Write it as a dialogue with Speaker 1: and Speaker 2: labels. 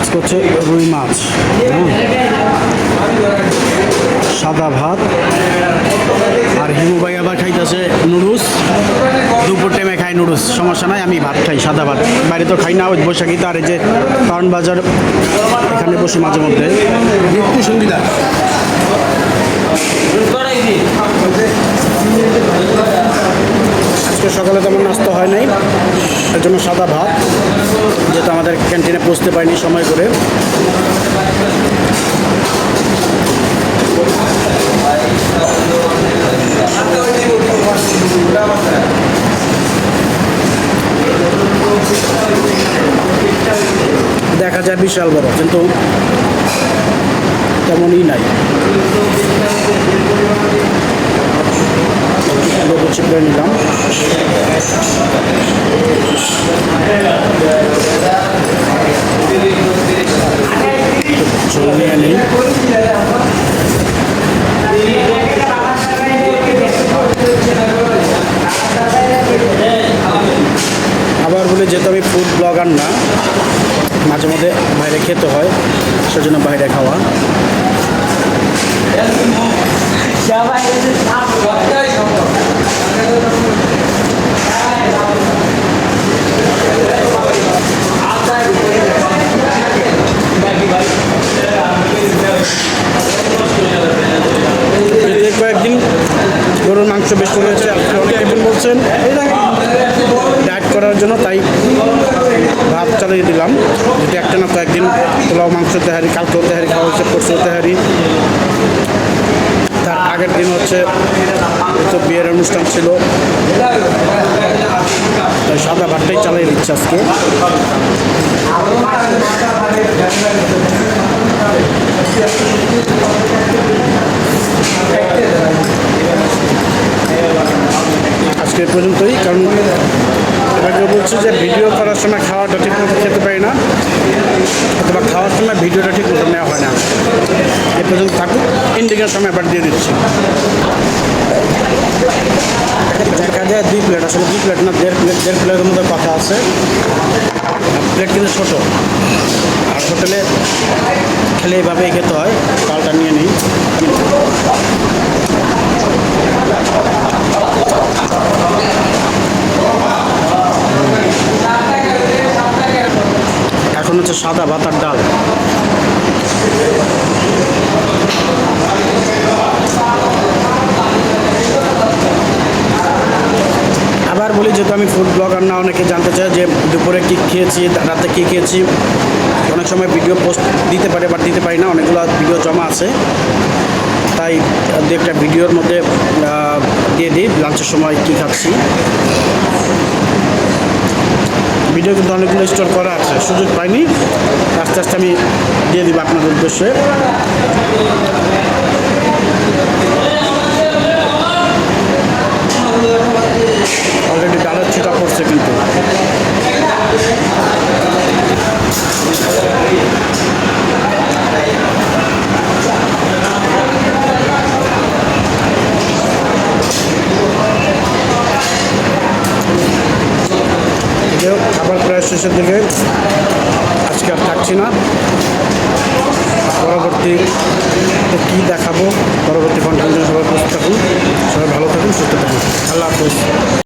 Speaker 1: আজকে হচ্ছে রুই মাছ, সাদা ভাত, আর হিমু ভাই আবার খাইতেছে নুডলস। দুপুর টাইমে খাই নুডলস, সমস্যা নাই, আমি ভাত খাই, সাদা ভাত। বাইরে তো খাই না, ওই বৈশাখীতে। আর এই যে কারণ বাজার, এখানে বসে মাঝে মধ্যে একটু সুবিধা। আজকে সকালে তেমন নাস্তা হয় নাই, এর জন্য সাদা ভাত, যেহেতু আমাদের ক্যান্টিনে পৌঁছতে পারিনি সময় করে। দেখা যায় বিশাল বড়, কিন্তু তেমনই নাই। লেবু চিপড়ে নিলাম। ঝোল নিয়ে নিই। আবার বলি, যেহেতু আমি ফুড ব্লগার না, মাঝে মধ্যে বাইরে খেতে হয়, সেজন্য বাইরে খাওয়া। কয়েকদিন গরুর মাংস বেশি হয়েছে, অনেকে বলছেন ডায়েট করার জন্য, তাই ভাত চালিয়ে দিলাম। যদি একটা না কয়েকদিন পোলাও, মাংস তেহারি, কালকেও তেহারি খাওয়া হয়েছে, পরশু তেহারি, তার আগের দিন হচ্ছে তো বিয়ের অনুষ্ঠান ছিল, তাই সাদা ভাতটাই চালিয়ে দিচ্ছে আজকে। আজকে পর্যন্তই, কারণ এবার বলছে যে ভিডিও করার সময় খাওয়াটা ঠিক মতো খেতে পারি না, অথবা খাওয়ার সময় ভিডিওটা ঠিক মতো নেওয়া হয় না। এ পর্যন্ত থাকুক, ইন্ডিকের সময় আবার দিয়ে দিচ্ছি। দেখা যায় 2 প্লেট, আসলে 2 প্লেট না, 1.5 প্লেটের মধ্যে কথা আছে। প্লেট কিন্তু ছোটো, আর হোটেলে খেলে এইভাবেই খেতে হয়। পালটা নিয়ে নিই। এখন হচ্ছে সাদা ভাত আর ডাল। আবার বলি, যেহেতু আমি ফুড ব্লগার না, অনেকে জানতে চায় যে দুপুরে কী খেয়েছি, রাতে কী খেয়েছি। অনেক সময় ভিডিও পোস্ট দিতে পারে বা দিতে পারি না, অনেকগুলো ভিডিও জমা আছে, তাই দু একটা ভিডিওর মধ্যে দিয়ে দিই লাঞ্চের সময় কী খাচ্ছি। ভিডিও কিন্তু অনেকগুলো স্টোর করা আছে, সুযোগ পাইনি, আস্তে আস্তে আমি দিয়ে দিব আপনাদের উদ্দেশ্যে। অলরেডি ডালের ছিটা পড়ছে, কিন্তু খাবার প্রায় শেষের দিকে, আজকে আর থাকছি না। পরবর্তী কী দেখাবো, পরবর্তী কন্টেন্ট সবাই প্রস্তুত থাকুন, সবাই ভালো থাকুন, সুস্থ থাকুন। আল্লাহ হাফিজ।